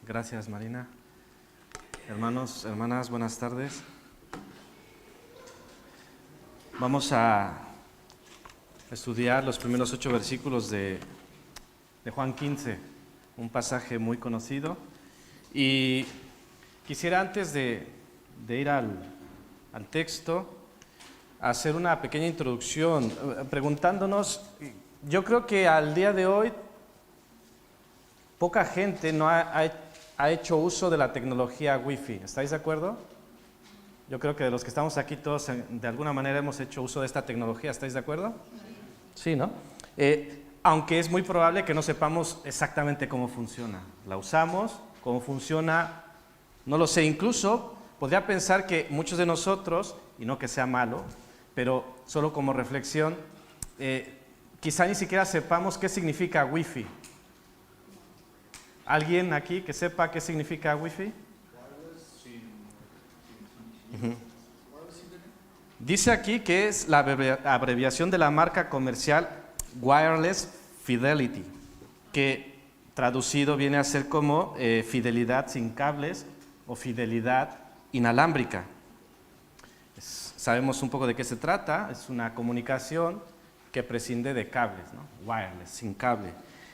Gracias, Marina. Hermanos, hermanas, buenas tardes. Vamos a estudiar los primeros 8 versículos de Juan 15, un pasaje muy conocido. Y quisiera, antes de ir al texto, hacer una pequeña introducción, preguntándonos, yo creo que al día de hoy poca gente no ha hecho uso de la tecnología Wi-Fi. ¿Estáis de acuerdo? Yo creo que de los que estamos aquí todos de alguna manera hemos hecho uso de esta tecnología. ¿Estáis de acuerdo? Sí, ¿no? Aunque es muy probable que no sepamos exactamente cómo funciona. La usamos, cómo funciona, no lo sé. Incluso podría pensar que muchos de nosotros, y no que sea malo, pero solo como reflexión, quizá ni siquiera sepamos qué significa Wi-Fi. ¿Alguien aquí que sepa qué significa Wi-Fi? Dice aquí que es la abreviación de la marca comercial Wireless Fidelity, que traducido viene a ser como fidelidad sin cables o fidelidad inalámbrica. Sabemos un poco de qué se trata, es una comunicación que prescinde de cables, ¿no? Wireless, sin cable.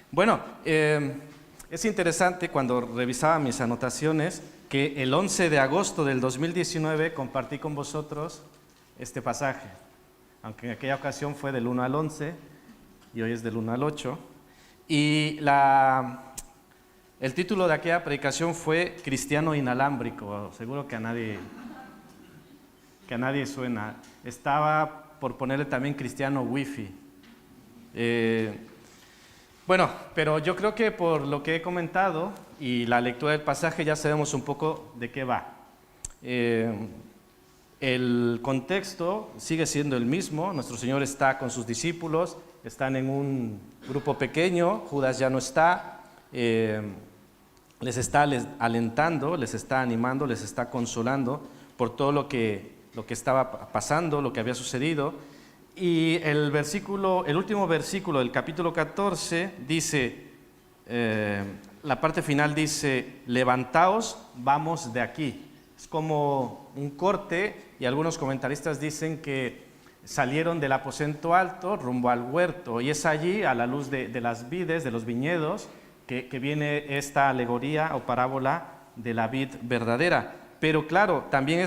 Bueno, es interesante cuando revisaba mis anotaciones que el 11 de agosto del 2019 compartí con vosotros este pasaje, aunque en aquella ocasión fue del 1 al 11 y hoy es del 1 al 8. Y el título de aquella predicación fue Cristiano Inalámbrico. Seguro que a nadie suena. Estaba por ponerle también Cristiano Wi-Fi. Bueno, pero yo creo que por lo que he comentado y la lectura del pasaje ya sabemos un poco de qué va. El contexto sigue siendo el mismo. Nuestro Señor está con sus discípulos, están en un grupo pequeño, Judas ya no está, les está alentando, les está animando, les está consolando por todo lo que estaba pasando, lo que había sucedido. Y el último versículo del capítulo 14 dice, la parte final dice, levantaos, vamos de aquí. Es como un corte y algunos comentaristas dicen que salieron del aposento alto rumbo al huerto y es allí, a la luz de las vides, de los viñedos, que viene esta alegoría o parábola de la vid verdadera. Pero claro, también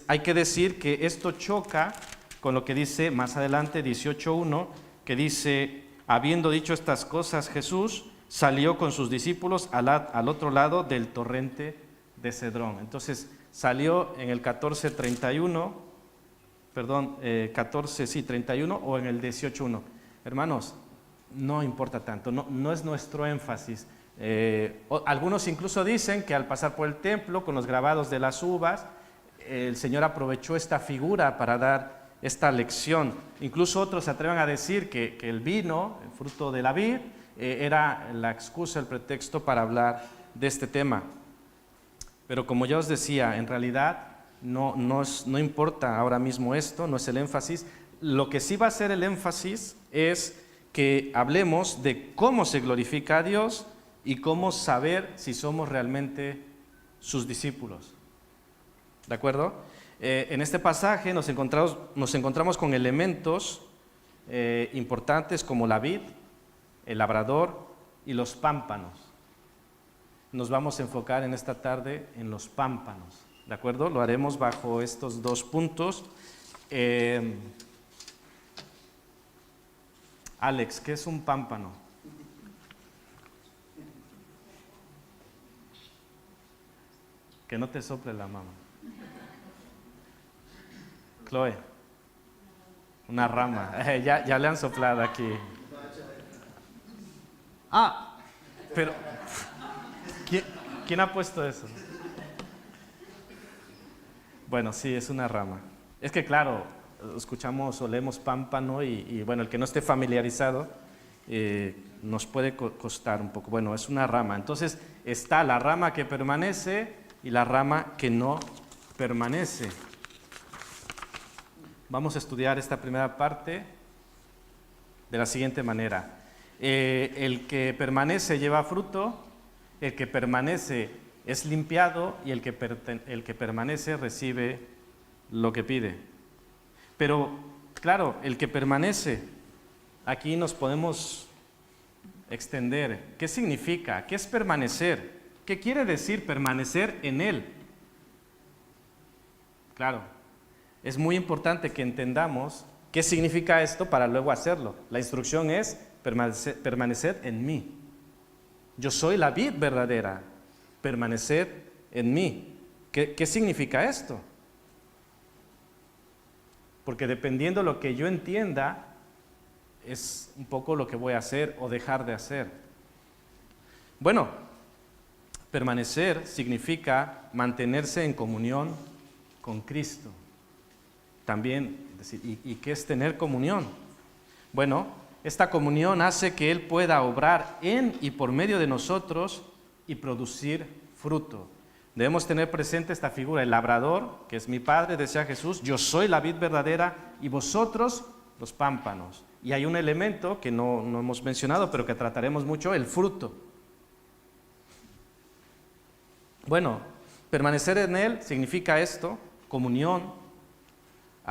hay que decir que esto choca con lo que dice más adelante, 18.1, que dice, habiendo dicho estas cosas, Jesús salió con sus discípulos al otro lado del torrente de Cedrón. Entonces, salió en el 14.31, 31 o en el 18.1. Hermanos, no importa tanto, no es nuestro énfasis. Algunos incluso dicen que al pasar por el templo con los grabados de las uvas, el Señor aprovechó esta figura para dar esta lección. Incluso otros se atreven a decir que el vino, el fruto de la vid, era la excusa, el pretexto para hablar de este tema. Pero como ya os decía, en realidad no importa ahora mismo esto, no es el énfasis. Lo que sí va a ser el énfasis es que hablemos de cómo se glorifica a Dios y cómo saber si somos realmente sus discípulos. ¿De acuerdo? En este pasaje nos encontramos con elementos importantes como la vid, el labrador y los pámpanos. Nos vamos a enfocar en esta tarde en los pámpanos, ¿de acuerdo? Lo haremos bajo estos dos puntos. Alex, ¿qué es un pámpano? Que no te sople la mama. Chloe, una rama. Ya le han soplado aquí. Pero ¿quién ha puesto eso? Bueno, sí, es una rama. Es que claro, escuchamos o leemos pámpano y bueno, el que no esté familiarizado nos puede costar un poco. Bueno, es una rama. Entonces está la rama que permanece y la rama que no permanece. Vamos a estudiar esta primera parte de la siguiente manera. El que permanece lleva fruto, el que permanece es limpiado y el que permanece recibe lo que pide. Pero, claro, el que permanece, aquí nos podemos extender. ¿Qué significa? ¿Qué es permanecer? ¿Qué quiere decir permanecer en Él? Claro, es muy importante que entendamos qué significa esto para luego hacerlo. La instrucción es permanecer en mí. Yo soy la vid verdadera, permanecer en mí. ¿Qué significa esto? Porque dependiendo de lo que yo entienda, es un poco lo que voy a hacer o dejar de hacer. Bueno, permanecer significa mantenerse en comunión con Cristo. También, ¿y qué es tener comunión? Bueno, esta comunión hace que Él pueda obrar en y por medio de nosotros y producir fruto. Debemos tener presente esta figura, el labrador, que es mi Padre, decía Jesús, yo soy la vid verdadera y vosotros los pámpanos. Y hay un elemento que no hemos mencionado, pero que trataremos mucho, el fruto. Bueno, permanecer en Él significa esto, comunión,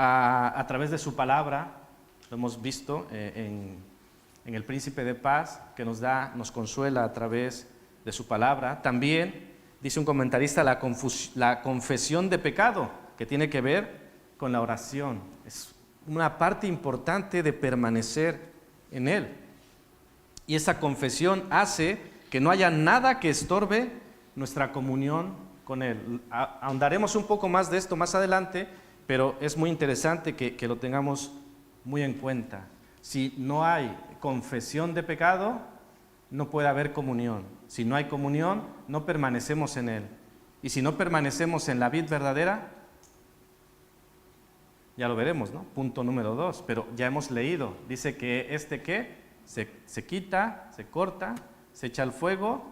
a través de su palabra, lo hemos visto en el Príncipe de Paz, que nos consuela a través de su palabra. También, dice un comentarista, la confesión de pecado, que tiene que ver con la oración. Es una parte importante de permanecer en Él. Y esa confesión hace que no haya nada que estorbe nuestra comunión con Él. Ahondaremos un poco más de esto más adelante, pero es muy interesante que lo tengamos muy en cuenta. Si no hay confesión de pecado, no puede haber comunión. Si no hay comunión, no permanecemos en Él. Y si no permanecemos en la vid verdadera, ya lo veremos, ¿no? Punto número 2, pero ya hemos leído. Dice que ¿qué? Se quita, se corta, se echa al fuego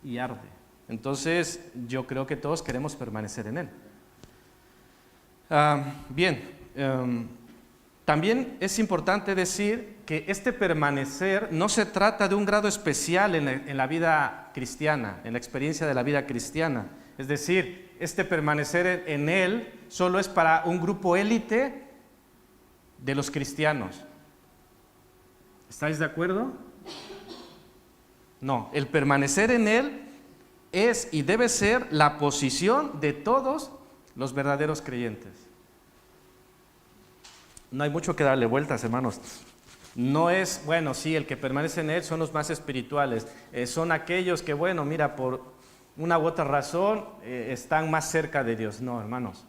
y arde. Entonces, yo creo que todos queremos permanecer en Él. También es importante decir que este permanecer no se trata de un grado especial en la vida cristiana, en la experiencia de la vida cristiana. Es decir, este permanecer en Él solo es para un grupo élite de los cristianos. ¿Estáis de acuerdo? No, el permanecer en Él es y debe ser la posición de todos los verdaderos creyentes. No hay mucho que darle vueltas, hermanos. No es, bueno, sí, el que permanece en Él son los más espirituales. Son aquellos que, bueno, mira, por una u otra razón están más cerca de Dios. No, hermanos.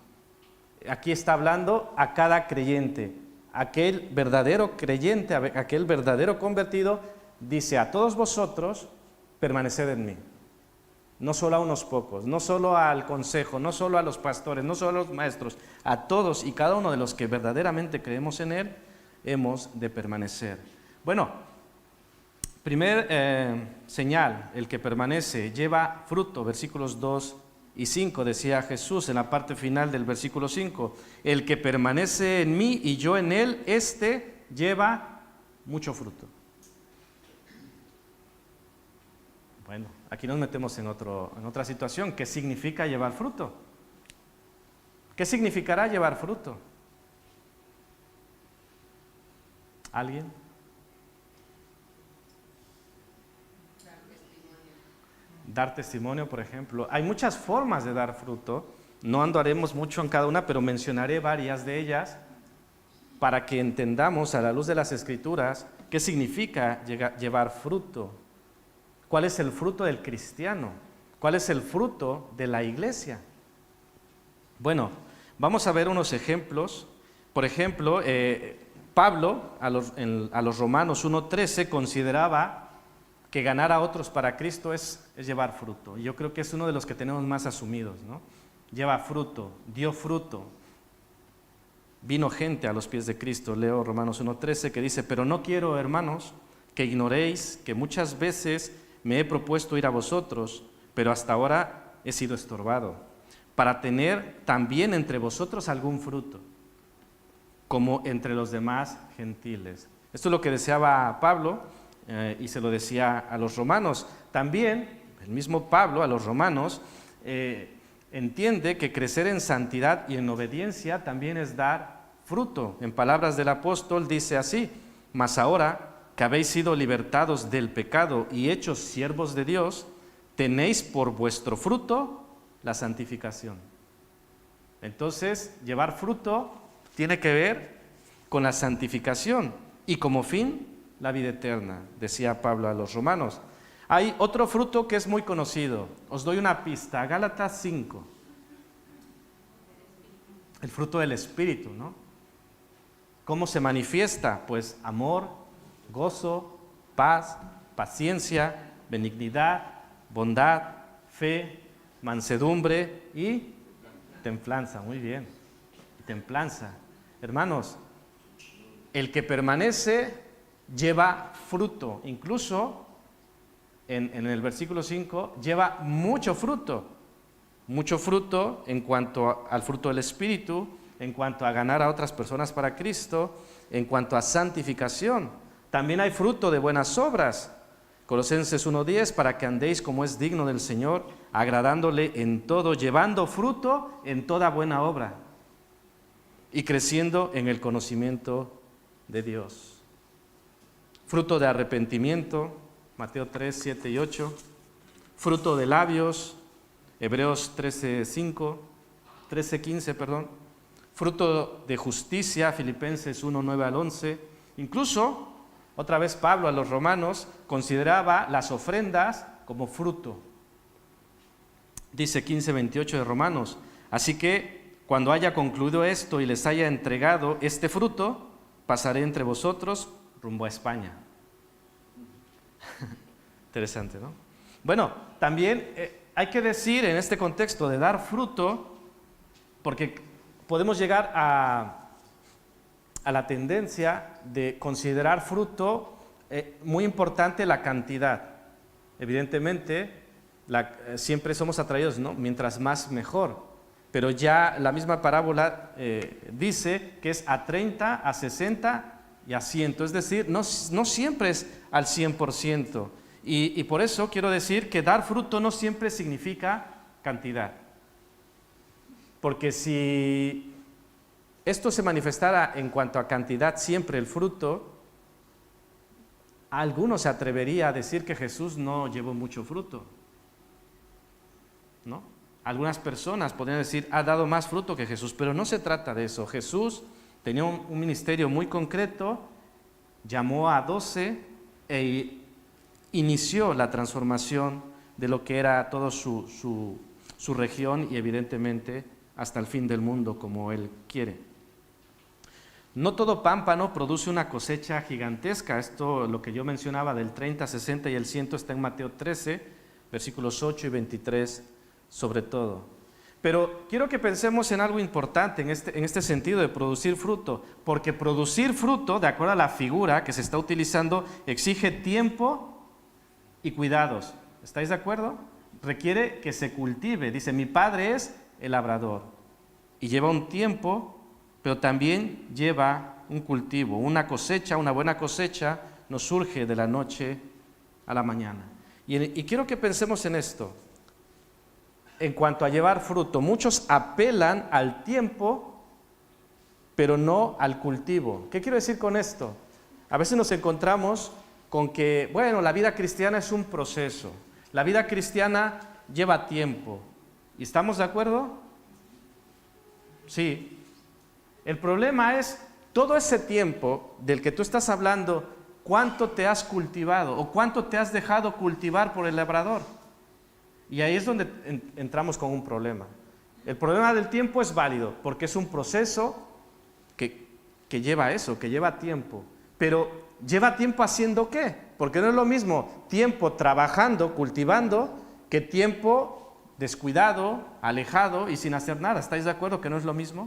Aquí está hablando a cada creyente. Aquel verdadero creyente, aquel verdadero convertido, dice a todos vosotros, permaneced en mí. No solo a unos pocos, no solo al consejo, no solo a los pastores, no solo a los maestros, a todos y cada uno de los que verdaderamente creemos en Él, hemos de permanecer. Bueno, primer señal, el que permanece lleva fruto, versículos 2 y 5, decía Jesús en la parte final del versículo 5, el que permanece en mí y yo en él, este lleva mucho fruto. Bueno, aquí nos metemos en otra situación. ¿Qué significa llevar fruto? ¿Qué significará llevar fruto? ¿Alguien? Dar testimonio, por ejemplo. Hay muchas formas de dar fruto. No andaremos mucho en cada una, pero mencionaré varias de ellas para que entendamos a la luz de las Escrituras qué significa llevar fruto. ¿Cuál es el fruto del cristiano? ¿Cuál es el fruto de la iglesia? Bueno, vamos a ver unos ejemplos. Por ejemplo, Pablo a los Romanos 1:13 consideraba que ganar a otros para Cristo es llevar fruto. Yo creo que es uno de los que tenemos más asumidos, ¿no? Lleva fruto, dio fruto. Vino gente a los pies de Cristo. Leo Romanos 1:13 que dice, pero no quiero, hermanos, que ignoréis que muchas veces me he propuesto ir a vosotros, pero hasta ahora he sido estorbado, para tener también entre vosotros algún fruto, como entre los demás gentiles. Esto es lo que deseaba Pablo y se lo decía a los romanos. También el mismo Pablo a los romanos entiende que crecer en santidad y en obediencia también es dar fruto. En palabras del apóstol dice así: mas ahora que habéis sido libertados del pecado y hechos siervos de Dios, tenéis por vuestro fruto la santificación. Entonces, llevar fruto tiene que ver con la santificación y como fin, la vida eterna, decía Pablo a los romanos. Hay otro fruto que es muy conocido. Os doy una pista, Gálatas 5. El fruto del Espíritu, ¿no? ¿Cómo se manifiesta? Pues amor, gozo, paz, paciencia, benignidad, bondad, fe, mansedumbre y templanza. Muy bien, templanza. Hermanos, el que permanece lleva fruto. Incluso en el versículo 5 lleva mucho fruto en cuanto al fruto del Espíritu, en cuanto a ganar a otras personas para Cristo, en cuanto a santificación. También hay fruto de buenas obras. Colosenses 1:10, para que andéis como es digno del Señor, agradándole en todo, llevando fruto en toda buena obra y creciendo en el conocimiento de Dios. Fruto de arrepentimiento, Mateo 3, 7 y 8. Fruto de labios, Hebreos 13:15, perdón. Fruto de justicia, Filipenses 1, 9 al 11. Incluso, otra vez Pablo a los romanos consideraba las ofrendas como fruto. Dice 15:28 de Romanos: así que cuando haya concluido esto y les haya entregado este fruto, pasaré entre vosotros rumbo a España. Interesante, ¿no? Bueno, también hay que decir en este contexto de dar fruto, porque podemos llegar a la tendencia de considerar fruto muy importante la cantidad. Evidentemente, siempre somos atraídos, ¿no? Mientras más, mejor. Pero ya la misma parábola dice que es a 30, a 60 y a 100. Es decir, no siempre es al 100%. Y por eso quiero decir que dar fruto no siempre significa cantidad. Porque si esto se manifestara en cuanto a cantidad siempre el fruto, alguno se atrevería a decir que Jesús no llevó mucho fruto, ¿no? Algunas personas podrían decir, ha dado más fruto que Jesús, pero no se trata de eso. Jesús tenía un ministerio muy concreto, llamó a 12 e inició la transformación de lo que era toda su región y evidentemente hasta el fin del mundo como Él quiere. No todo pámpano produce una cosecha gigantesca. Esto, lo que yo mencionaba del 30, 60 y el 100 está en Mateo 13, versículos 8 y 23 sobre todo. Pero quiero que pensemos en algo importante en este sentido de producir fruto, porque producir fruto, de acuerdo a la figura que se está utilizando, exige tiempo y cuidados. ¿Estáis de acuerdo? Requiere que se cultive. Dice, mi padre es el labrador. Y lleva un tiempo, pero también lleva un cultivo. Una cosecha, una buena cosecha, no surge de la noche a la mañana. Y quiero que pensemos en esto. En cuanto a llevar fruto, muchos apelan al tiempo, pero no al cultivo. ¿Qué quiero decir con esto? A veces nos encontramos con que, bueno, la vida cristiana es un proceso. La vida cristiana lleva tiempo. ¿Y estamos de acuerdo? Sí. El problema es todo ese tiempo del que tú estás hablando, ¿cuánto te has cultivado o cuánto te has dejado cultivar por el labrador? Y ahí es donde entramos con un problema. El problema del tiempo es válido porque es un proceso que lleva eso, que lleva tiempo. Pero ¿lleva tiempo haciendo qué? Porque no es lo mismo tiempo trabajando, cultivando, que tiempo descuidado, alejado y sin hacer nada. ¿Estáis de acuerdo que no es lo mismo?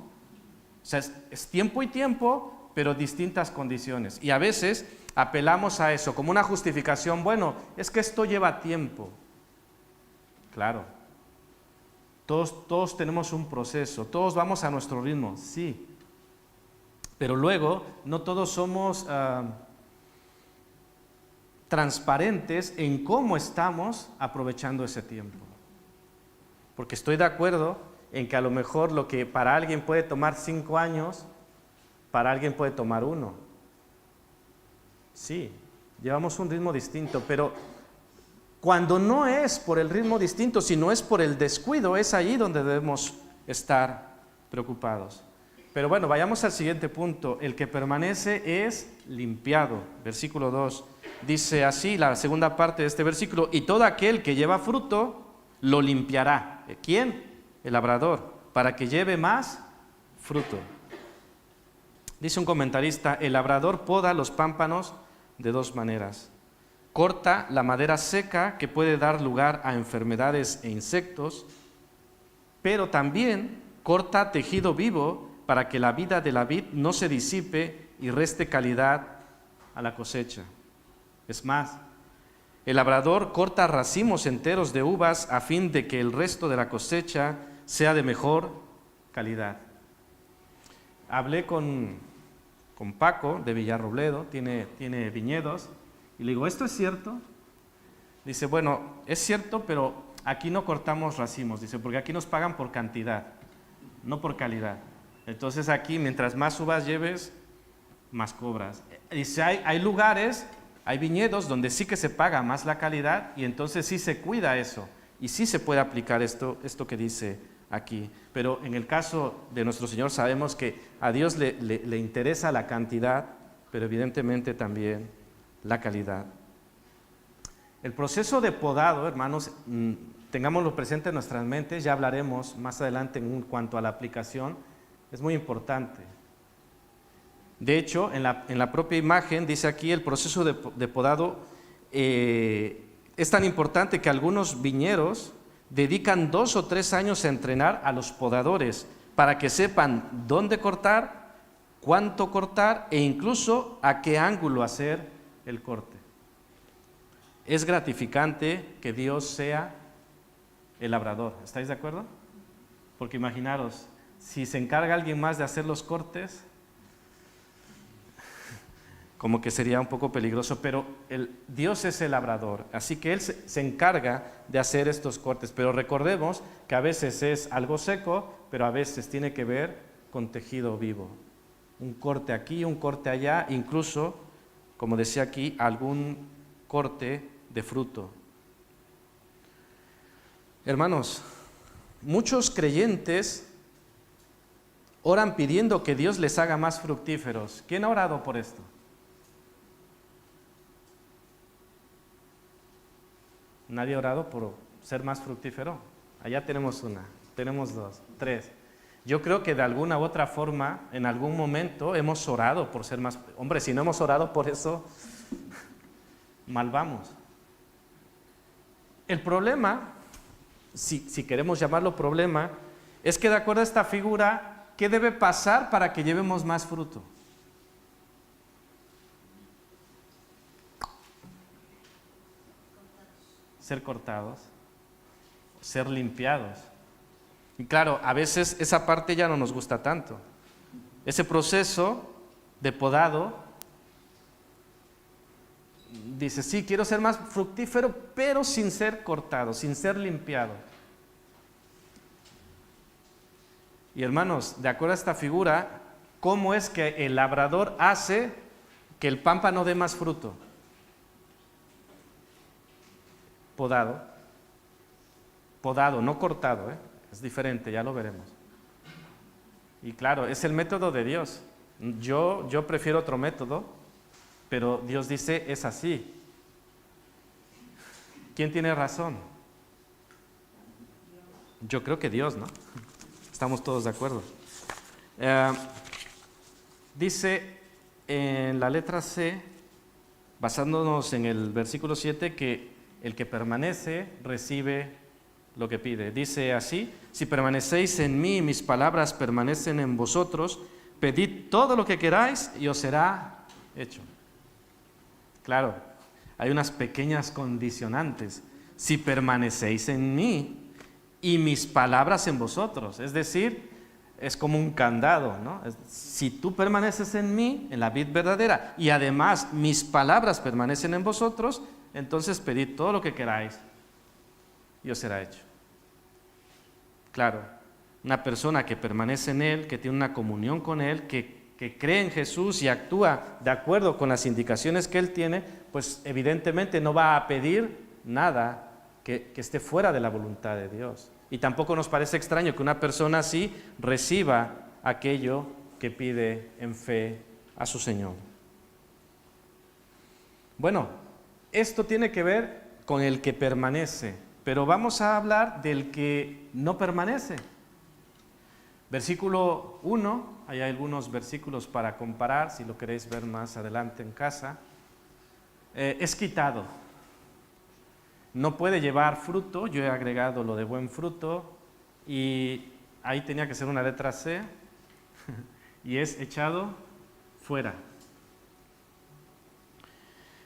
O sea, es tiempo y tiempo, pero distintas condiciones. Y a veces apelamos a eso como una justificación. Bueno, es que esto lleva tiempo. Claro. Todos tenemos un proceso, todos vamos a nuestro ritmo, sí. Pero luego, no todos somos transparentes en cómo estamos aprovechando ese tiempo. Porque estoy de acuerdo en que a lo mejor lo que para alguien puede tomar 5 años, para alguien puede tomar 1. Sí, llevamos un ritmo distinto, pero cuando no es por el ritmo distinto, sino es por el descuido, es ahí donde debemos estar preocupados. Pero bueno, vayamos al siguiente punto. El que permanece es limpiado. Versículo 2 dice así, la segunda parte de este versículo: y todo aquel que lleva fruto lo limpiará. ¿Quién? El labrador, para que lleve más fruto. Dice un comentarista: el labrador poda los pámpanos de 2 maneras. Corta la madera seca, que puede dar lugar a enfermedades e insectos, pero también corta tejido vivo para que la vida de la vid no se disipe y reste calidad a la cosecha. Es más, el labrador corta racimos enteros de uvas a fin de que el resto de la cosecha sea de mejor calidad. Hablé con Paco de Villarrobledo, tiene viñedos, y le digo, ¿esto es cierto? Dice, bueno, es cierto, pero aquí no cortamos racimos, dice, porque aquí nos pagan por cantidad, no por calidad. Entonces aquí, mientras más uvas lleves, más cobras. Dice, hay lugares, hay viñedos donde sí que se paga más la calidad y entonces sí se cuida eso y sí se puede aplicar esto que dice aquí. Pero en el caso de nuestro Señor sabemos que a Dios le interesa la cantidad, pero evidentemente también la calidad. El proceso de podado, hermanos, tengámoslo presente en nuestras mentes, ya hablaremos más adelante en cuanto a la aplicación, es muy importante. De hecho, en la propia imagen dice aquí el proceso de podado es tan importante que algunos viñeros dedican 2 o 3 años a entrenar a los podadores para que sepan dónde cortar, cuánto cortar e incluso a qué ángulo hacer el corte. Es gratificante que Dios sea el labrador. ¿Estáis de acuerdo? Porque imaginaros, si se encarga alguien más de hacer los cortes, como que sería un poco peligroso, pero Dios es el labrador, así que Él se encarga de hacer estos cortes, pero recordemos que a veces es algo seco, pero a veces tiene que ver con tejido vivo. Un corte aquí, un corte allá, incluso, como decía aquí, algún corte de fruto. Hermanos, muchos creyentes oran pidiendo que Dios les haga más fructíferos. ¿Quién ha orado por esto? ¿Nadie ha orado por ser más fructífero? Allá tenemos una, tenemos 2, 3. Yo creo que de alguna u otra forma, en algún momento, hemos orado por ser más... Hombre, si no hemos orado por eso, mal vamos. El problema, si queremos llamarlo problema, es que de acuerdo a esta figura, ¿qué debe pasar para que llevemos más fruto? Ser cortados, ser limpiados. Y claro, a veces esa parte ya no nos gusta tanto. Ese proceso de podado, dice, sí, quiero ser más fructífero, pero sin ser cortado, sin ser limpiado. Y hermanos, de acuerdo a esta figura, ¿cómo es que el labrador hace que el pámpano dé más fruto? Podado, no cortado, es diferente, ya lo veremos. Y claro, es el método de Dios. Yo prefiero otro método, pero Dios dice, es así. ¿Quién tiene razón? Yo creo que Dios, ¿no? Estamos todos de acuerdo. Dice en la letra C, basándonos en el versículo 7, que el que permanece recibe lo que pide. Dice así, si permanecéis en mí y mis palabras permanecen en vosotros, pedid todo lo que queráis y os será hecho. Claro, hay unas pequeñas condicionantes. Si permanecéis en mí y mis palabras en vosotros. Es decir, es como un candado, ¿no? Si tú permaneces en mí, en la vid verdadera, y además mis palabras permanecen en vosotros, entonces pedid todo lo que queráis y os será hecho. Claro, una persona que permanece en Él, que tiene una comunión con Él, que cree en Jesús y actúa de acuerdo con las indicaciones que Él tiene, pues evidentemente no va a pedir nada que esté fuera de la voluntad de Dios. Y tampoco nos parece extraño que una persona así reciba aquello que pide en fe a su Señor. Bueno, esto tiene que ver con el que permanece, pero vamos a hablar del que no permanece. Versículo 1, hay algunos versículos para comparar, si lo queréis ver más adelante en casa. Es quitado. No puede llevar fruto, yo he agregado lo de buen fruto, y ahí tenía que ser una letra C, y es echado fuera.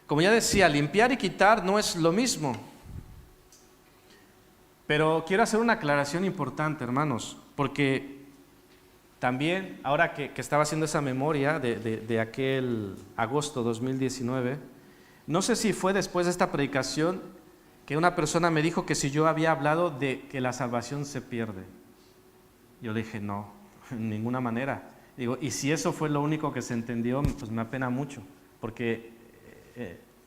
Como ya decía, limpiar y quitar no es lo mismo. Pero quiero hacer una aclaración importante, hermanos, porque también, ahora que estaba haciendo esa memoria de aquel agosto 2019, no sé si fue después de esta predicación que una persona me dijo que si yo había hablado de que la salvación se pierde. Yo le dije, no, en ninguna manera. Digo, y si eso fue lo único que se entendió, pues me apena mucho, porque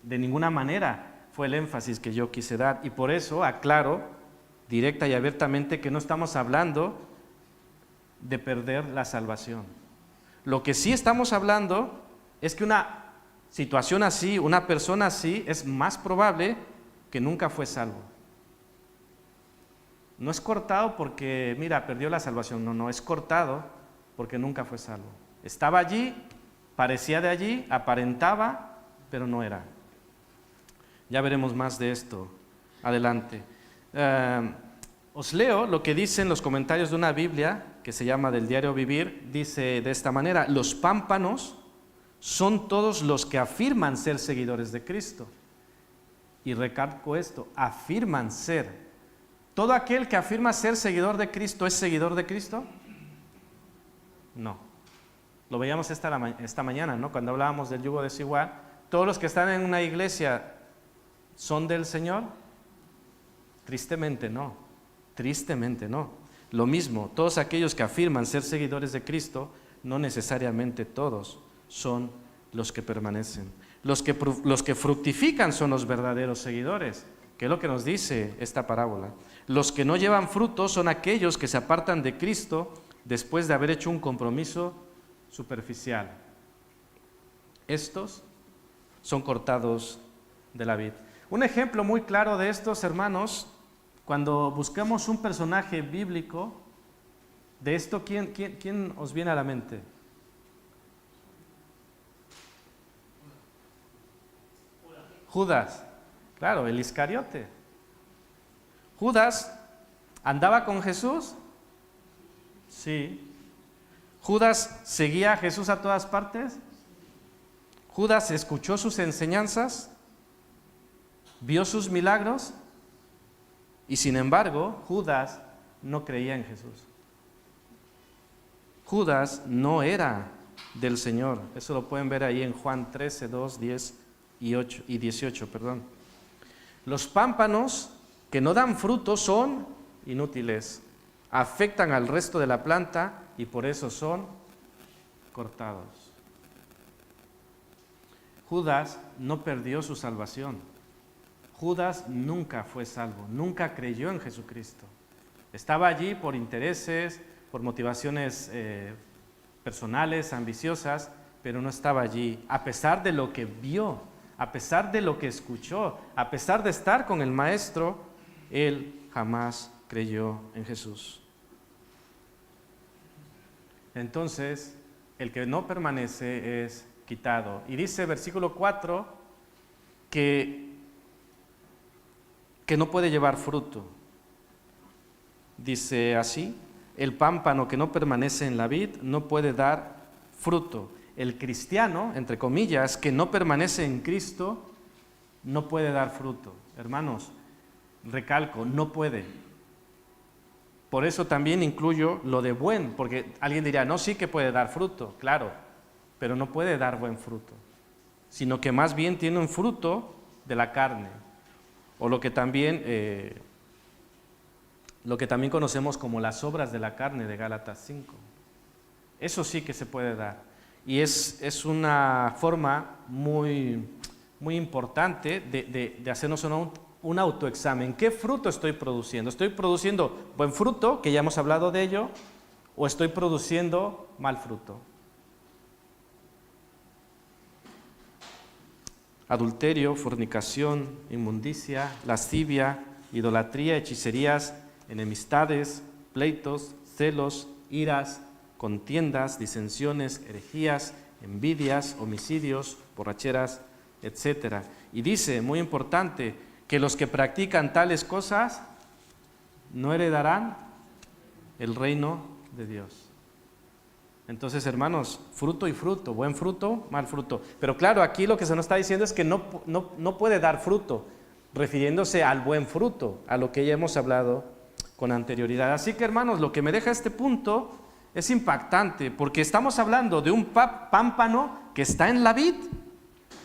de ninguna manera fue el énfasis que yo quise dar. Y por eso aclaro directa y abiertamente que no estamos hablando de perder la salvación. Lo que sí estamos hablando es que una situación así, una persona así, es más probable que nunca fue salvo. No es cortado porque, mira, perdió la salvación. No, es cortado porque nunca fue salvo. Estaba allí, parecía de allí, aparentaba, pero no era. Ya veremos más de esto adelante. Os leo lo que dicen los comentarios de una Biblia que se llama Del Diario Vivir. Dice de esta manera: los pámpanos son todos los que afirman ser seguidores de Cristo. Y recalco esto, afirman ser. ¿Todo aquel que afirma ser seguidor de Cristo es seguidor de Cristo? No. Lo veíamos esta mañana, ¿no? Cuando hablábamos del yugo desigual. ¿Todos los que están en una iglesia son del Señor? Tristemente no. Tristemente no. Lo mismo, todos aquellos que afirman ser seguidores de Cristo, no necesariamente todos son los que permanecen. Los que fructifican son los verdaderos seguidores, que es lo que nos dice esta parábola. Los que no llevan fruto son aquellos que se apartan de Cristo después de haber hecho un compromiso superficial. Estos son cortados de la vid. Un ejemplo muy claro de estos, hermanos, cuando buscamos un personaje bíblico, de esto, ¿quién os viene a la mente? Judas, claro, el Iscariote. ¿Judas andaba con Jesús? Sí. ¿Judas seguía a Jesús a todas partes? ¿Judas escuchó sus enseñanzas? ¿Vio sus milagros? Y sin embargo, Judas no creía en Jesús. Judas no era del Señor. Eso lo pueden ver ahí en Juan 13, 2, 10 y 18. Los pámpanos que no dan fruto son inútiles, afectan al resto de la planta y por eso son cortados. Judas no perdió su salvación. Judas nunca fue salvo, nunca creyó en Jesucristo. Estaba allí por intereses, por motivaciones personales, ambiciosas, pero no estaba allí, a pesar de lo que vio, a pesar de lo que escuchó, a pesar de estar con el Maestro, él jamás creyó en Jesús. Entonces, el que no permanece es quitado. Y dice versículo 4 que no puede llevar fruto. Dice así: el pámpano que no permanece en la vid no puede dar fruto. El cristiano, entre comillas, que no permanece en Cristo, no puede dar fruto. Hermanos, recalco, no puede. Por eso también incluyo lo de buen, porque alguien diría, no, sí que puede dar fruto, claro, pero no puede dar buen fruto, sino que más bien tiene un fruto de la carne, o lo que también conocemos como las obras de la carne de Gálatas 5. Eso sí que se puede dar. Y es una forma muy importante de hacernos un autoexamen. ¿Qué fruto estoy produciendo? ¿Estoy produciendo buen fruto, que ya hemos hablado de ello, o estoy produciendo mal fruto? Adulterio, fornicación, inmundicia, lascivia, idolatría, hechicerías, enemistades, pleitos, celos, iras, contiendas, disensiones, herejías, envidias, homicidios, borracheras, etc. Y dice, muy importante, que los que practican tales cosas no heredarán el reino de Dios. Entonces, hermanos, fruto y fruto, buen fruto, mal fruto. Pero claro, aquí lo que se nos está diciendo es que no puede dar fruto, refiriéndose al buen fruto, a lo que ya hemos hablado con anterioridad. Así que, hermanos, lo que me deja este punto es impactante, porque estamos hablando de un pámpano que está en la vid,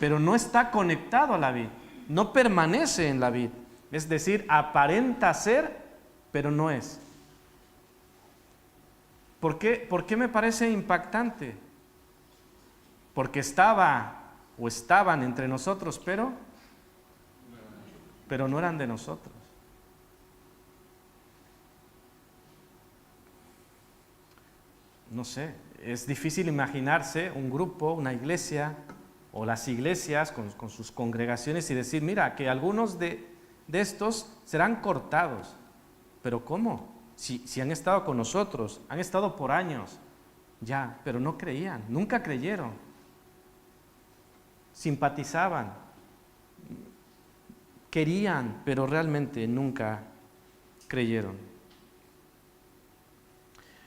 pero no está conectado a la vid, no permanece en la vid. Es decir, aparenta ser, pero no es. ¿Por qué me parece impactante? Porque estaban entre nosotros, pero no eran de nosotros. No sé, es difícil imaginarse un grupo, una iglesia o las iglesias con sus congregaciones y decir, mira, que algunos de estos serán cortados. ¿Pero cómo? Si han estado con nosotros, han estado por años, ya, pero no creían, nunca creyeron. Simpatizaban, querían, pero realmente nunca creyeron.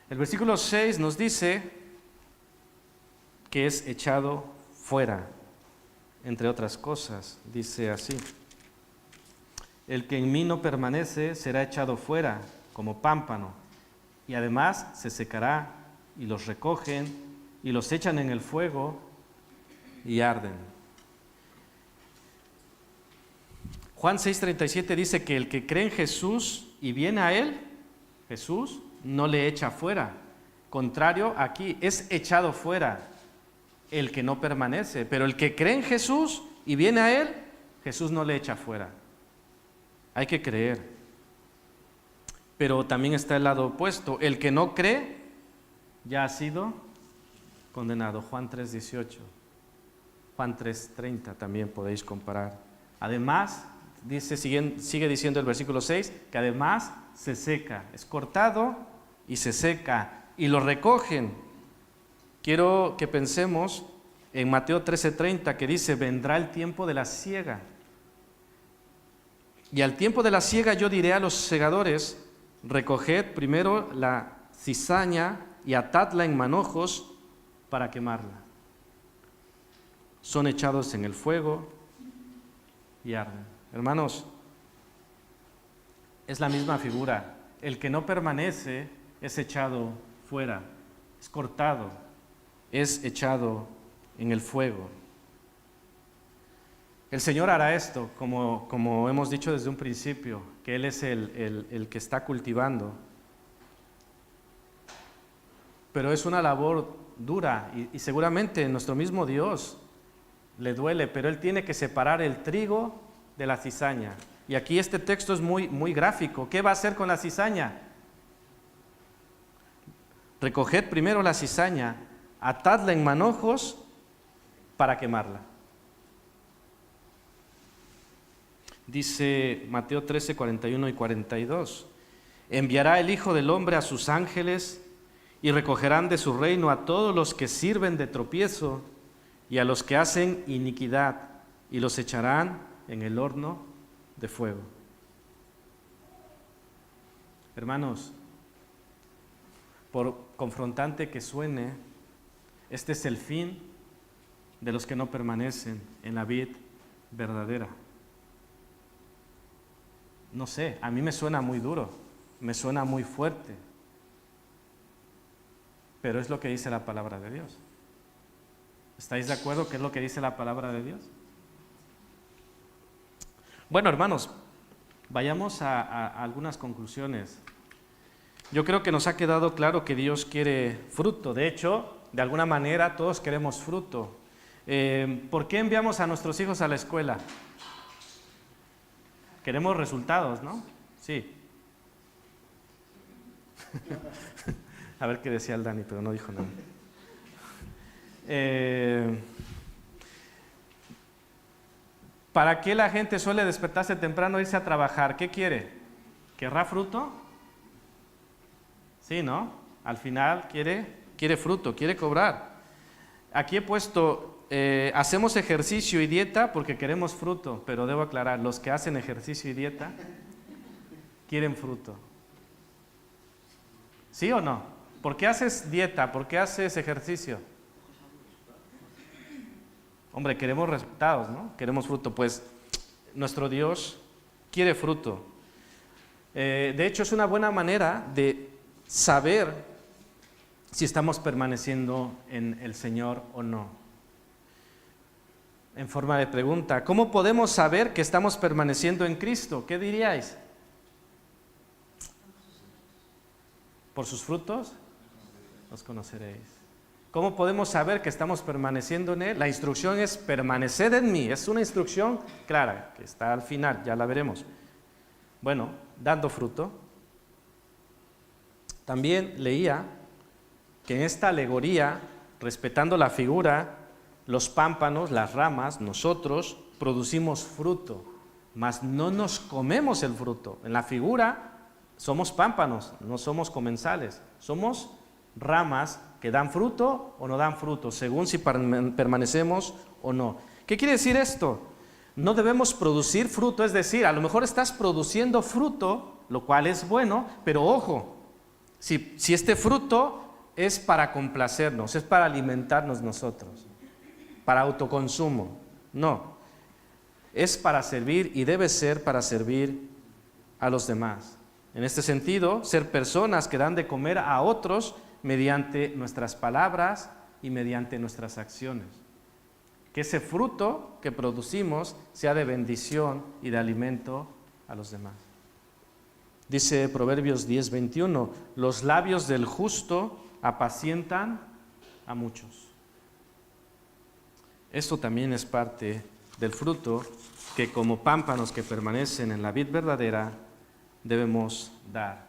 El versículo 6 nos dice que es echado fuera, entre otras cosas, dice así: el que en mí no permanece será echado fuera como pámpano, y además se secará, y los recogen, y los echan en el fuego, y arden. Juan 6:37 dice que el que cree en Jesús y viene a Él, Jesús no le echa fuera. Contrario, aquí es echado fuera el que no permanece, pero el que cree en Jesús y viene a Él, Jesús no le echa fuera. Hay que creer. Pero también está el lado opuesto. El que no cree ya ha sido condenado. Juan 3:18. Juan 3:30 también podéis comparar. Además, sigue diciendo el versículo 6, que además se seca. Es cortado y se seca. Y lo recogen. Quiero que pensemos en Mateo 13:30, que dice, vendrá el tiempo de la siega. Y al tiempo de la siega yo diré a los segadores, recoged primero la cizaña y atadla en manojos para quemarla. Son echados en el fuego y arden. Hermanos, es la misma figura. El que no permanece es echado fuera, es cortado, es echado en el fuego. El Señor hará esto, como hemos dicho desde un principio, que Él es el que está cultivando. Pero es una labor dura y seguramente nuestro mismo Dios le duele, pero Él tiene que separar el trigo de la cizaña. Y aquí este texto es muy gráfico. ¿Qué va a hacer con la cizaña? Recoged primero la cizaña, atadla en manojos para quemarla. Dice Mateo 13, 41 y 42, enviará el Hijo del Hombre a sus ángeles y recogerán de su reino a todos los que sirven de tropiezo y a los que hacen iniquidad, y los echarán en el horno de fuego. Hermanos, por confrontante que suene, este es el fin de los que no permanecen en la vid verdadera. No sé, a mí me suena muy duro, me suena muy fuerte, pero es lo que dice la palabra de Dios. ¿Estáis de acuerdo que es lo que dice la palabra de Dios? Bueno, hermanos, vayamos a algunas conclusiones. Yo creo que nos ha quedado claro que Dios quiere fruto. De hecho, de alguna manera todos queremos fruto. ¿Por qué enviamos a nuestros hijos a la escuela? Queremos resultados, ¿no? Sí. A ver qué decía el Dani, pero no dijo nada. ¿Para qué la gente suele despertarse temprano e irse a trabajar? ¿Qué quiere? ¿Querrá fruto? Sí, ¿no? Al final quiere fruto, quiere cobrar. Aquí he puesto, hacemos ejercicio y dieta porque queremos fruto, pero debo aclarar, los que hacen ejercicio y dieta quieren fruto. ¿Sí o no? ¿Por qué haces dieta? ¿Por qué haces ejercicio? Hombre, queremos resultados, ¿no? Queremos fruto. Pues nuestro Dios quiere fruto. De hecho, es una buena manera de saber si estamos permaneciendo en el Señor o no. En forma de pregunta, ¿cómo podemos saber que estamos permaneciendo en Cristo? ¿Qué diríais? ¿Por sus frutos? Los conoceréis. ¿Cómo podemos saber que estamos permaneciendo en Él? La instrucción es permaneced en mí. Es una instrucción clara, que está al final, ya la veremos. Bueno, dando fruto. También leía que en esta alegoría, respetando la figura, los pámpanos, las ramas, nosotros producimos fruto, mas no nos comemos el fruto. En la figura somos pámpanos, no somos comensales, somos ramas que dan fruto o no dan fruto, según si permanecemos o no. ¿Qué quiere decir esto? No debemos producir fruto, es decir, a lo mejor estás produciendo fruto, lo cual es bueno, pero ojo, si este fruto es para complacernos, es para alimentarnos nosotros, para autoconsumo, no, es para servir y debe ser para servir a los demás. En este sentido, ser personas que dan de comer a otros mediante nuestras palabras y mediante nuestras acciones. Que ese fruto que producimos sea de bendición y de alimento a los demás. Dice Proverbios 10:21, los labios del justo apacientan a muchos. Esto también es parte del fruto que como pámpanos que permanecen en la vid verdadera debemos dar.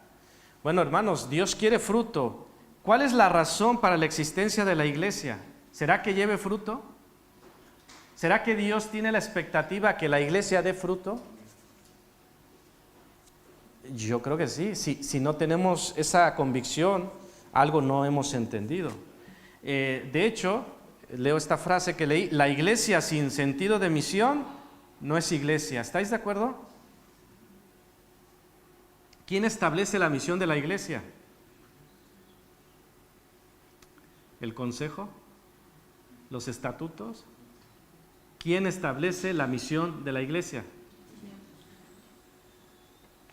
Bueno, hermanos, Dios quiere fruto. ¿Cuál es la razón para la existencia de la iglesia? ¿Será que lleve fruto? ¿Será que Dios tiene la expectativa que la iglesia dé fruto? Yo creo que sí. Si no tenemos esa convicción, algo no hemos entendido. De hecho, leo esta frase que leí, la iglesia sin sentido de misión no es iglesia. ¿Estáis de acuerdo? ¿Quién establece la misión de la iglesia? ¿El consejo? ¿Los estatutos? ¿Quién establece la misión de la iglesia?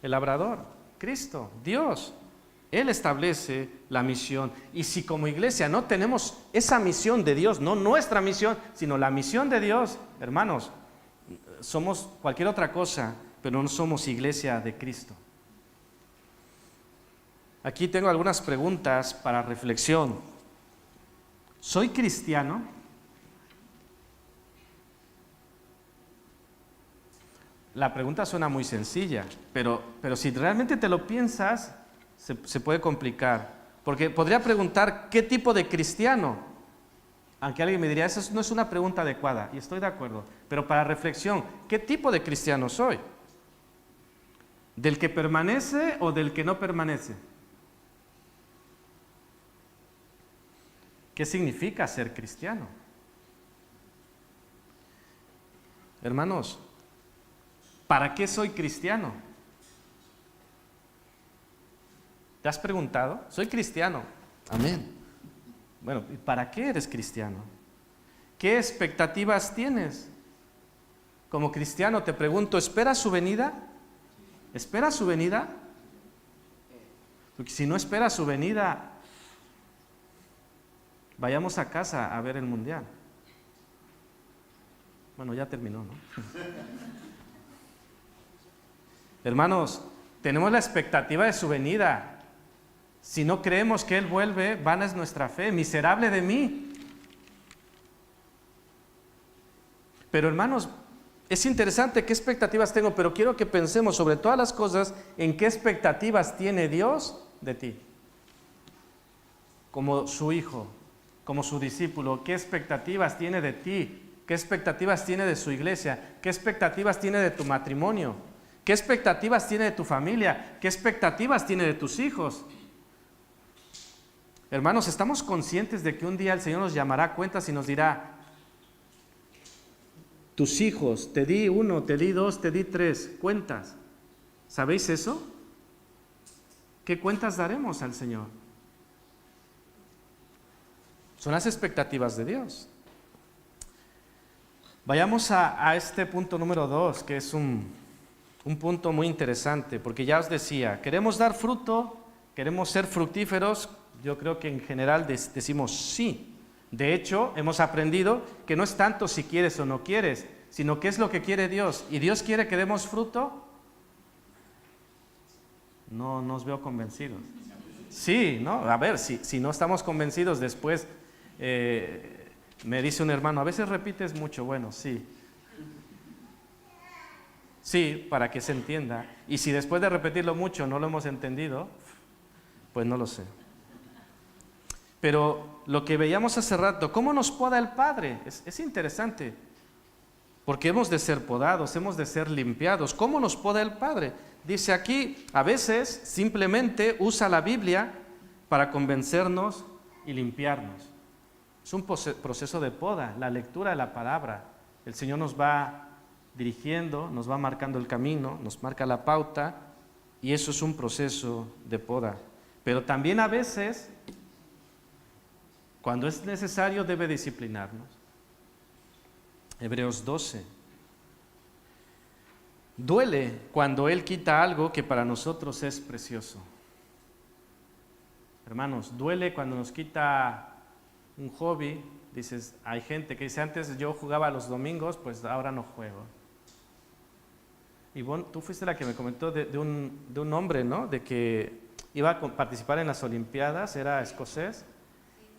El labrador, Cristo, Dios. Él establece la misión. Y si como iglesia no tenemos esa misión de Dios, no nuestra misión, sino la misión de Dios, hermanos, somos cualquier otra cosa, pero no somos iglesia de Cristo. Aquí tengo algunas preguntas para reflexión. ¿Soy cristiano? La pregunta suena muy sencilla, pero si realmente te lo piensas, se puede complicar. Porque podría preguntar, ¿qué tipo de cristiano? Aunque alguien me diría, esa no es una pregunta adecuada, y estoy de acuerdo. Pero para reflexión, ¿qué tipo de cristiano soy? ¿Del que permanece o del que no permanece? ¿Qué significa ser cristiano? Hermanos, ¿para qué soy cristiano? ¿Te has preguntado? Soy cristiano. Amén. Bueno, ¿y para qué eres cristiano? ¿Qué expectativas tienes? Como cristiano te pregunto, ¿esperas su venida? ¿Esperas su venida? Porque si no espera su venida, vayamos a casa a ver el mundial. Bueno, ya terminó, ¿no? Hermanos, tenemos la expectativa de su venida. Si no creemos que Él vuelve, vana es nuestra fe. Miserable de mí. Pero hermanos, es interesante qué expectativas tengo, pero quiero que pensemos sobre todas las cosas en qué expectativas tiene Dios de ti. Como su hijo, como su discípulo, ¿qué expectativas tiene de ti? ¿Qué expectativas tiene de su iglesia? ¿Qué expectativas tiene de tu matrimonio? ¿Qué expectativas tiene de tu familia? ¿Qué expectativas tiene de tus hijos? Hermanos, ¿estamos conscientes de que un día el Señor nos llamará a cuentas y nos dirá: tus hijos, te di 1, te di 2, te di 3 cuentas? ¿Sabéis eso? ¿Qué cuentas daremos al Señor? Son las expectativas de Dios. Vayamos a este punto número 2, que es un punto muy interesante, porque ya os decía, queremos dar fruto, queremos ser fructíferos. Yo creo que en general decimos sí. De hecho, hemos aprendido que no es tanto si quieres o no quieres, sino qué es lo que quiere Dios. ¿Y Dios quiere que demos fruto? No os veo convencidos. Sí, ¿no? A ver, si no estamos convencidos después, me dice un hermano, a veces repites mucho. Bueno, sí. Sí, para que se entienda. Y si después de repetirlo mucho no lo hemos entendido, pues no lo sé. Pero lo que veíamos hace rato, ¿cómo nos poda el Padre? Es interesante, porque hemos de ser podados, hemos de ser limpiados. ¿Cómo nos poda el Padre? Dice aquí, a veces simplemente usa la Biblia para convencernos y limpiarnos. Es un proceso de poda, la lectura de la palabra. El Señor nos va dirigiendo, nos va marcando el camino, nos marca la pauta, y eso es un proceso de poda. Pero también a veces, cuando es necesario, debe disciplinarnos. Hebreos 12. Duele cuando Él quita algo que para nosotros es precioso. Hermanos, duele cuando nos quita un hobby. Dices, hay gente que dice, antes yo jugaba los domingos, pues ahora no juego. Ivonne, tú fuiste la que me comentó de un hombre, ¿no? De que iba a participar en las Olimpiadas, era escocés,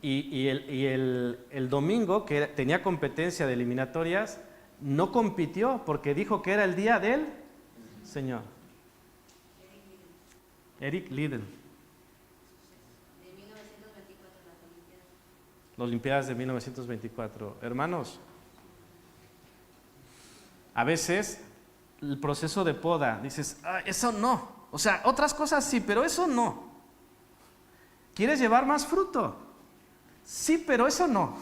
y el domingo, que tenía competencia de eliminatorias, no compitió porque dijo que era el día del Señor. Eric Liddell. De 1924, Las Olimpiadas de 1924. Hermanos, a veces el proceso de poda, dices, eso no. O sea, otras cosas sí, pero eso no. ¿Quieres llevar más fruto? Sí, pero eso no.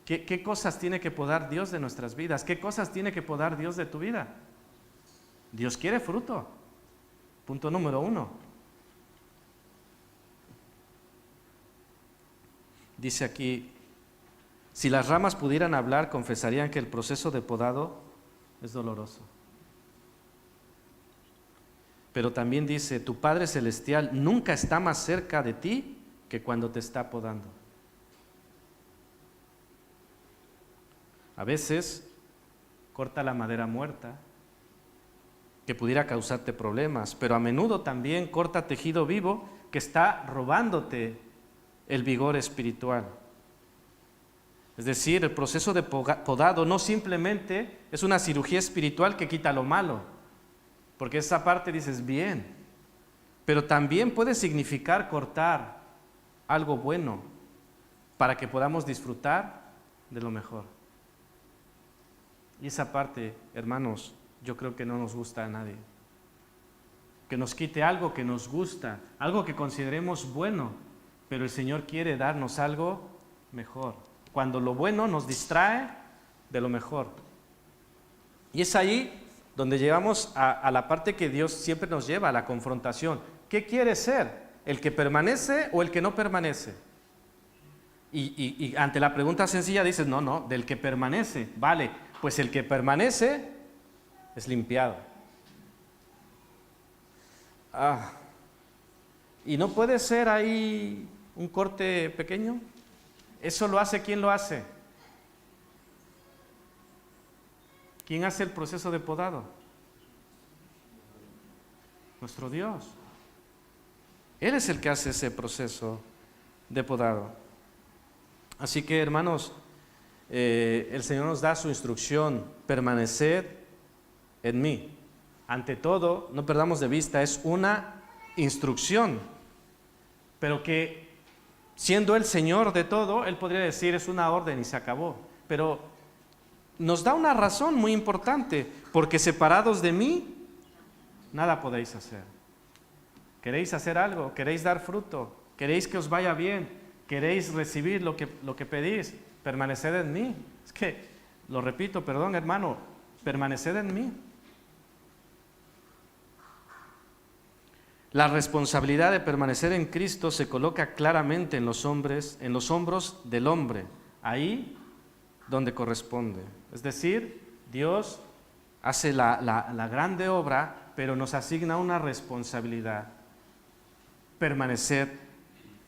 ¿Qué cosas tiene que podar Dios de nuestras vidas? ¿Qué cosas tiene que podar Dios de tu vida? Dios quiere fruto. Punto número 1. Dice aquí, si las ramas pudieran hablar, confesarían que el proceso de podado es doloroso. Pero también dice, tu Padre Celestial nunca está más cerca de ti que cuando te está podando. A veces corta la madera muerta, que pudiera causarte problemas, pero a menudo también corta tejido vivo que está robándote el vigor espiritual. Es decir, el proceso de podado no simplemente es una cirugía espiritual que quita lo malo, porque esa parte dices bien, pero también puede significar cortar algo bueno para que podamos disfrutar de lo mejor. Y esa parte, hermanos, yo creo que no nos gusta a nadie. Que nos quite algo que nos gusta, algo que consideremos bueno, pero el Señor quiere darnos algo mejor. Cuando lo bueno nos distrae de lo mejor. Y es ahí donde llegamos a la parte que Dios siempre nos lleva, a la confrontación. ¿Qué quieres ser? ¿El que permanece o el que no permanece? Y ante la pregunta sencilla dices, no, del que permanece. Vale, pues el que permanece es limpiado. ¿Y no puede ser ahí un corte pequeño? ¿Eso lo hace? ¿Quién lo hace? ¿Quién hace el proceso de podado? Nuestro Dios. Él es el que hace ese proceso de podado. Así que, hermanos, el Señor nos da su instrucción: permaneced en mí. Ante todo, no perdamos de vista, es una instrucción, pero que siendo el Señor de todo, Él podría decir es una orden y se acabó. Pero nos da una razón muy importante: porque separados de mí, nada podéis hacer. ¿Queréis hacer algo? ¿Queréis dar fruto? ¿Queréis que os vaya bien? ¿Queréis recibir lo que pedís? Permaneced en mí. Es que, lo repito, perdón hermano, permaneced en mí. La responsabilidad de permanecer en Cristo se coloca claramente en los hombros del hombre, ahí donde corresponde. Es decir, Dios hace la grande obra, pero nos asigna una responsabilidad: permanecer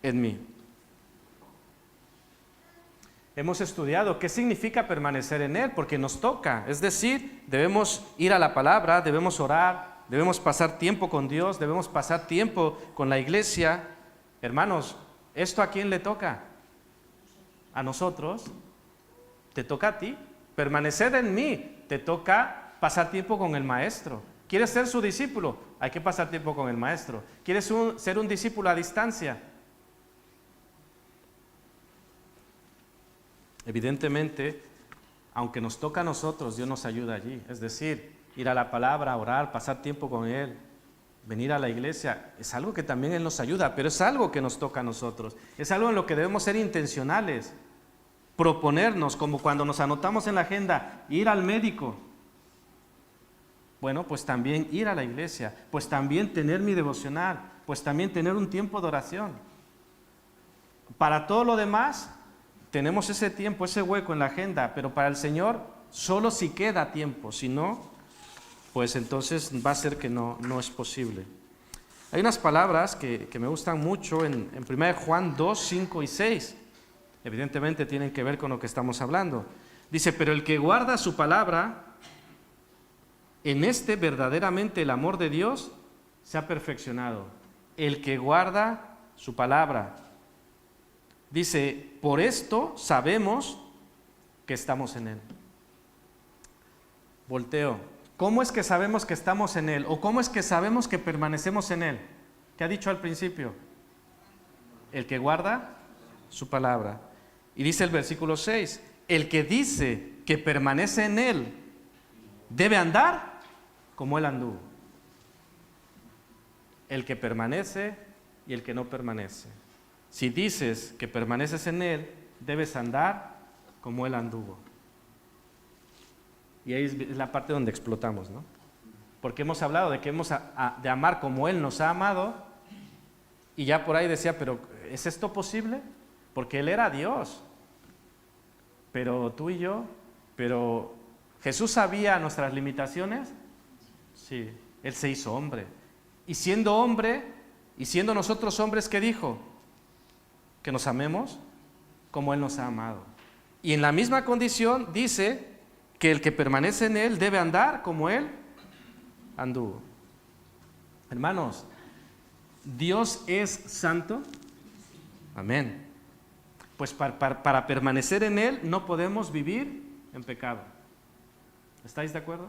en mí. Hemos estudiado qué significa permanecer en Él, porque nos toca. Es decir, debemos ir a la palabra, debemos orar, debemos pasar tiempo con Dios, debemos pasar tiempo con la iglesia. Hermanos, ¿esto a quién le toca? ¿A nosotros? ¿Te toca a ti? Permanecer en mí, te toca pasar tiempo con el Maestro. ¿Quieres ser su discípulo? Hay que pasar tiempo con el Maestro. ¿Quieres ser un discípulo a distancia? Evidentemente, aunque nos toca a nosotros, Dios nos ayuda allí. Es decir, ir a la palabra, orar, pasar tiempo con Él, venir a la iglesia, es algo que también Él nos ayuda, pero es algo que nos toca a nosotros. Es algo en lo que debemos ser intencionales, proponernos, como cuando nos anotamos en la agenda, ir al médico. Bueno, pues también ir a la iglesia, pues también tener mi devocional, pues también tener un tiempo de oración. Para todo lo demás, tenemos ese tiempo, ese hueco en la agenda, pero para el Señor solo si queda tiempo, si no, pues entonces va a ser que no es posible. Hay unas palabras que me gustan mucho en 1 Juan 2, 5 y 6. Evidentemente tienen que ver con lo que estamos hablando. Dice, pero el que guarda su palabra, en este verdaderamente el amor de Dios se ha perfeccionado. El que guarda su palabra. Dice, por esto sabemos que estamos en Él. Volteo. ¿Cómo es que sabemos que estamos en Él? ¿O cómo es que sabemos que permanecemos en Él? ¿Qué ha dicho al principio? El que guarda su palabra. Y dice el versículo 6, el que dice que permanece en Él debe andar como Él anduvo. El que permanece y el que no permanece. Si dices que permaneces en Él, debes andar como Él anduvo. Y ahí es la parte donde explotamos, ¿no? Porque hemos hablado de que hemos de amar como Él nos ha amado, y ya por ahí decía, pero ¿es esto posible? Porque Él era Dios. Pero tú y yo, pero ¿Jesús sabía nuestras limitaciones? Sí, Él se hizo hombre. Y siendo hombre, y siendo nosotros hombres, ¿qué dijo? Que nos amemos como Él nos ha amado. Y en la misma condición dice que el que permanece en Él debe andar como Él anduvo. Hermanos, ¿Dios es santo? Amén. Pues para permanecer en Él no podemos vivir en pecado. ¿Estáis de acuerdo?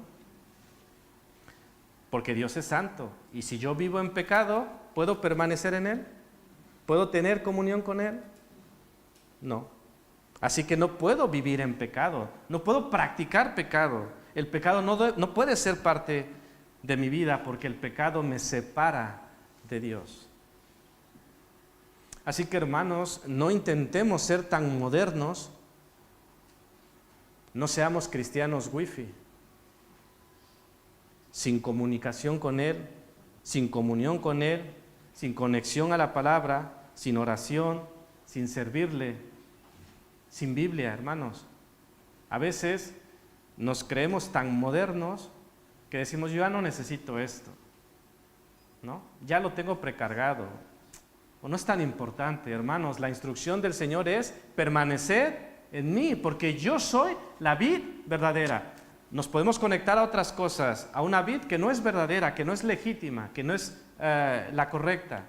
Porque Dios es santo. Y si yo vivo en pecado, ¿puedo permanecer en Él? ¿Puedo tener comunión con Él? No. Así que no puedo vivir en pecado. No puedo practicar pecado. El pecado no puede ser parte de mi vida porque el pecado me separa de Dios. Así que, hermanos, no intentemos ser tan modernos. No seamos cristianos wifi. Sin comunicación con Él, sin comunión con Él, sin conexión a la palabra, sin oración, sin servirle, sin Biblia, hermanos. A veces nos creemos tan modernos que decimos, yo ya no necesito esto. ¿no? Ya lo tengo precargado. O no es tan importante, hermanos. La instrucción del Señor es permanecer en mí, porque yo soy la vid verdadera. Nos podemos conectar a otras cosas, a una vid que no es verdadera, que no es legítima, que no es la correcta.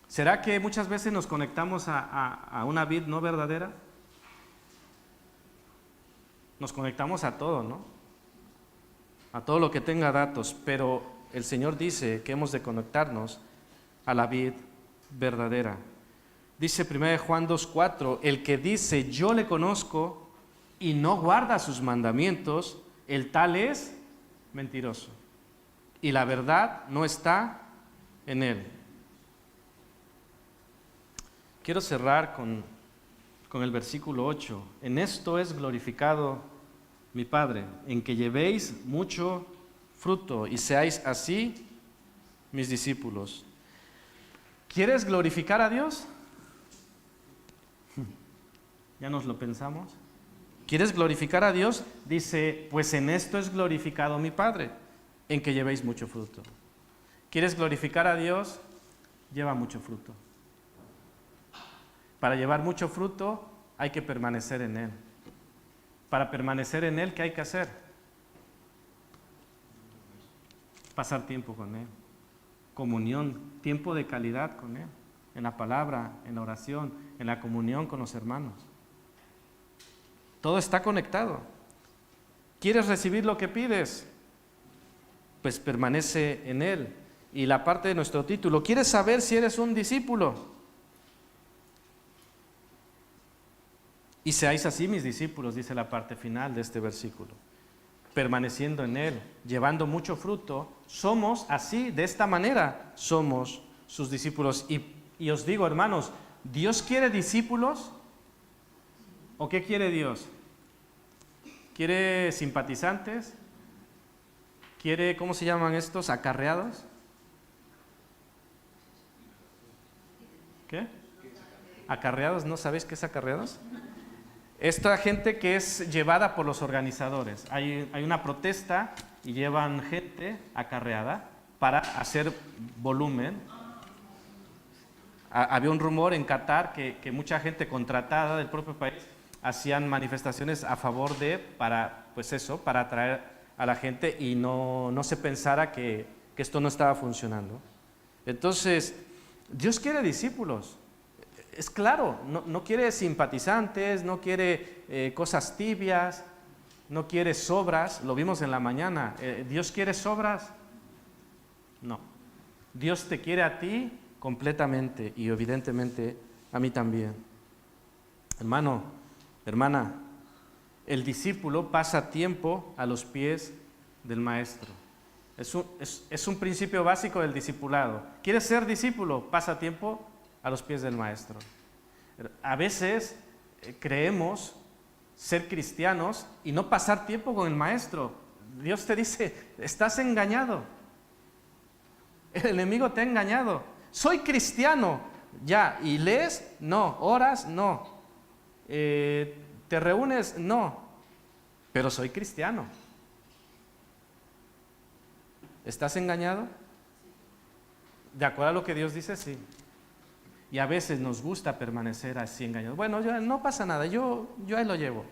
¿Será que muchas veces nos conectamos a una vid no verdadera? Nos conectamos a todo, ¿no? A todo lo que tenga datos, pero el Señor dice que hemos de conectarnos a la vid verdadera. Dice 1 Juan 2:4, el que dice yo le conozco y no guarda sus mandamientos, el tal es mentiroso. Y la verdad no está en él. Quiero cerrar con el versículo 8. En esto es glorificado mi Padre, en que llevéis mucho fruto y seáis así mis discípulos. ¿Quieres glorificar a Dios? ¿Ya nos lo pensamos? ¿Quieres glorificar a Dios? Dice, pues en esto es glorificado mi Padre, en que llevéis mucho fruto. ¿Quieres glorificar a Dios? Lleva mucho fruto. Para llevar mucho fruto hay que permanecer en Él. Para permanecer en Él, ¿qué hay que hacer? Pasar tiempo con Él. Comunión, tiempo de calidad con Él. En la palabra, en la oración, en la comunión con los hermanos. Todo está conectado. ¿Quieres recibir lo que pides? Pues permanece en Él. Y la parte de nuestro título, ¿quieres saber si eres un discípulo? Y seáis así mis discípulos, dice la parte final de este versículo. Permaneciendo en Él, llevando mucho fruto, somos así, de esta manera, somos sus discípulos. Y os digo, hermanos, ¿Dios quiere discípulos? ¿O qué quiere Dios? ¿Quiere simpatizantes? ¿Quiere, cómo se llaman estos, acarreados? ¿Qué? ¿Acarreados? ¿No sabéis qué es acarreados? Esta gente que es llevada por los organizadores. Hay una protesta y llevan gente acarreada para hacer volumen. Había un rumor en Qatar que mucha gente contratada del propio país hacían manifestaciones a favor para atraer a la gente y no se pensara que esto no estaba funcionando. Entonces, Dios quiere discípulos. Es claro, no quiere simpatizantes, no quiere cosas tibias, no quiere sobras, lo vimos en la mañana. ¿Dios quiere sobras? No. Dios te quiere a ti completamente y evidentemente a mí también. Hermano, hermana, el discípulo pasa tiempo a los pies del maestro. Es un principio básico del discipulado. ¿Quieres ser discípulo? Pasa tiempo a los pies del maestro. A veces creemos ser cristianos y no pasar tiempo con el maestro. Dios te dice, estás engañado. El enemigo te ha engañado. Soy cristiano, ya. ¿Y lees? No. ¿Oras? No. ¿Te reúnes? No. Pero soy cristiano. ¿Estás engañado? ¿De acuerdo a lo que Dios dice? Sí. Y a veces nos gusta permanecer así engañados. Bueno, no pasa nada, yo ahí lo llevo.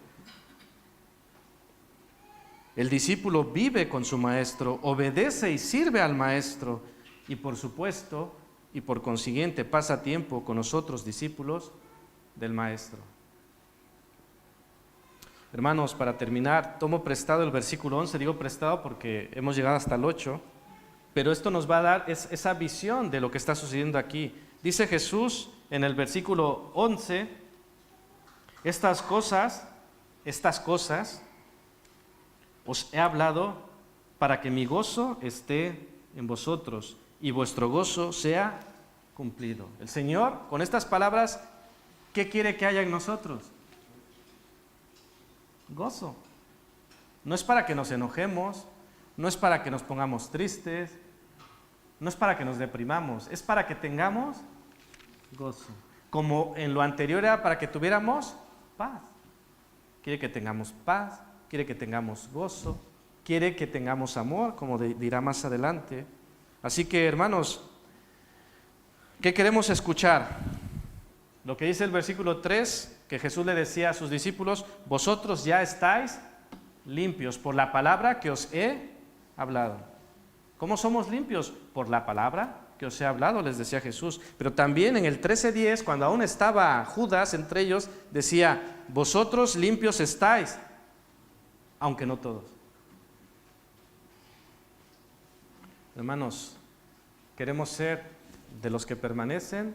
El discípulo vive con su maestro, obedece y sirve al maestro y por supuesto y por consiguiente pasa tiempo con los otros discípulos del maestro. Hermanos, para terminar, tomo prestado el versículo 11, digo prestado porque hemos llegado hasta el 8, pero esto nos va a dar esa visión de lo que está sucediendo aquí. Dice Jesús en el versículo 11, estas cosas os he hablado para que mi gozo esté en vosotros y vuestro gozo sea cumplido. El Señor, con estas palabras, ¿qué quiere que haya en nosotros? Gozo. No es para que nos enojemos, no es para que nos pongamos tristes, no es para que nos deprimamos, es para que tengamos gozo. Como en lo anterior era para que tuviéramos paz. Quiere que tengamos paz, quiere que tengamos gozo. quiere que tengamos amor, como dirá más adelante. Así que, hermanos, ¿qué queremos escuchar? Lo que dice el versículo 3, que Jesús le decía a sus discípulos: vosotros ya estáis limpios por la palabra que os he hablado. ¿Cómo somos limpios? Por la palabra que os he hablado, les decía Jesús. Pero también en el 13:10, cuando aún estaba Judas entre ellos, decía: vosotros limpios estáis, aunque no todos. Hermanos, ¿queremos ser de los que permanecen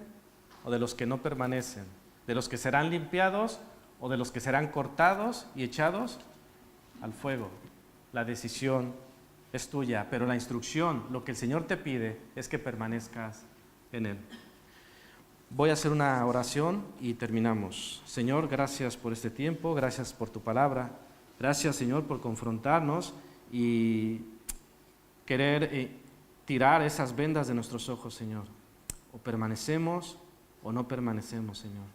o de los que no permanecen? ¿De los que serán limpiados o de los que serán cortados y echados al fuego? La decisión es tuya, pero la instrucción, lo que el Señor te pide, es que permanezcas en Él. Voy a hacer una oración y terminamos. Señor, gracias por este tiempo, gracias por tu palabra. Gracias, Señor, por confrontarnos y querer tirar esas vendas de nuestros ojos, Señor. O permanecemos o no permanecemos, Señor.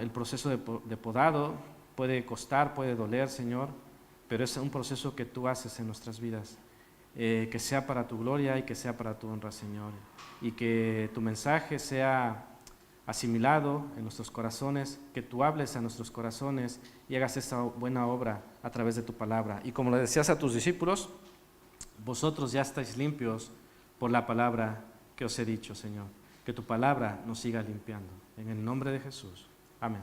El proceso de podado puede costar, puede doler, Señor, pero es un proceso que tú haces en nuestras vidas, que sea para tu gloria y que sea para tu honra, Señor, y que tu mensaje sea asimilado en nuestros corazones, que tú hables a nuestros corazones y hagas esa buena obra a través de tu palabra. Y como le decías a tus discípulos, vosotros ya estáis limpios por la palabra que os he dicho, Señor. Que tu palabra nos siga limpiando. En el nombre de Jesús. Amén.